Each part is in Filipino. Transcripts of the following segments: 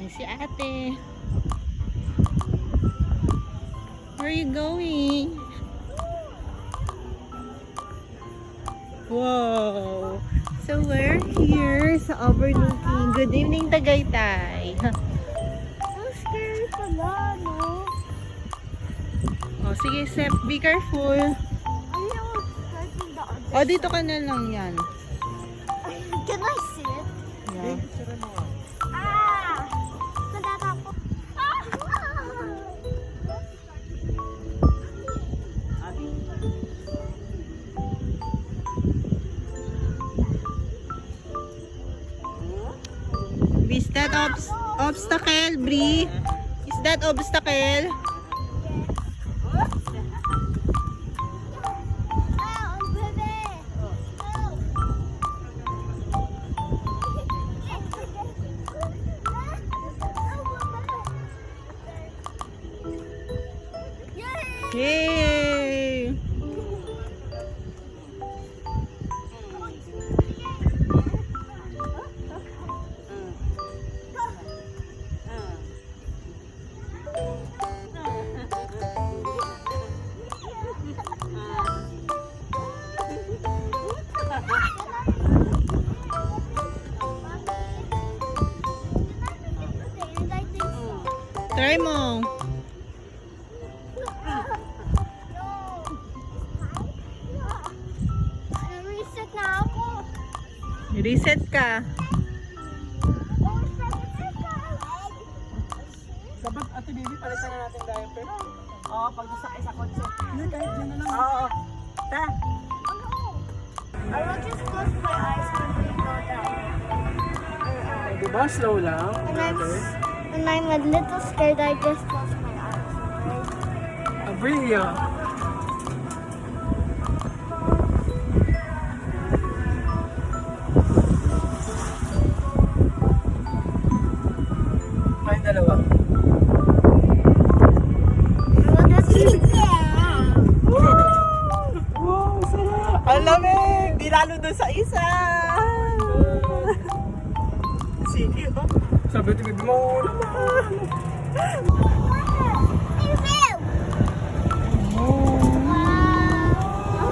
Ay, si ate. Where are you going? Wow! So we're here sa overlooking. Good evening, Tagaytay. Ang scary pala, no? Oh, sige, Sep. Be careful. Ayaw, starting the other Oh, dito ka na lang yan. side. Can I sit? Yeah. Ah! Nadata ko. Ah! Is that obstacle, Bree? Is that obstacle? Ah, ang bebe! Yay! Yay! Try mo. Reset na ako. Reset ka. Dapat ate baby, palitan na natin diaper. Oo, pag nasakay sa kotse. Hindi, kahit dyan na lang. Oo. Ta. I will just close my eyes when we go down. Diba, slow lang. When I'm a little scared, I just close my eyes. Right? Abriya. Tayong dalawa. Wow, sarap. Ang lamig! Di lalo dun sa isa! Sige, ha? Sabi ito, baby mo naman.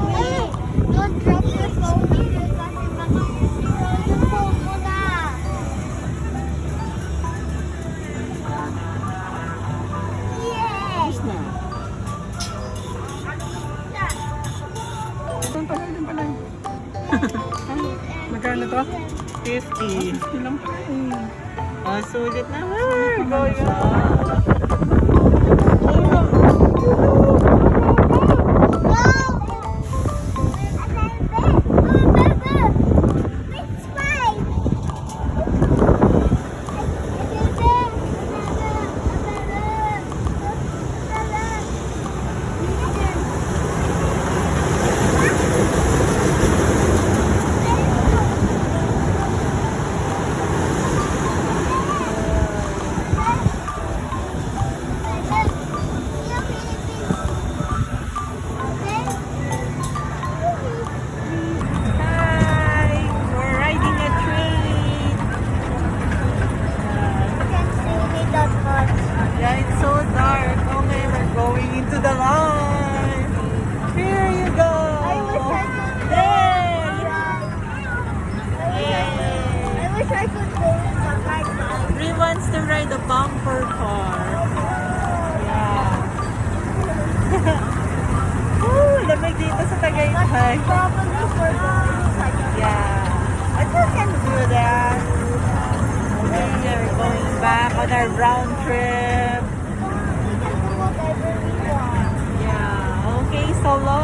Hey, don't drop your phone here kasi baka yung phone mo na. Yes! Na. Doon pala, doon pala. Magkano to? 50. Ilang pa eh. Oh, sulit na. We're going Hi! We're riding a train. Yeah, it's so dark. Okay, we're going into the line. Here you go. Bree wants to ride the bumper car. Yeah. Woo! Lamig dito sa Tagaytay. Yeah. But you can do that. Okay, we're going back on our round trip. Yeah. Okay, so long.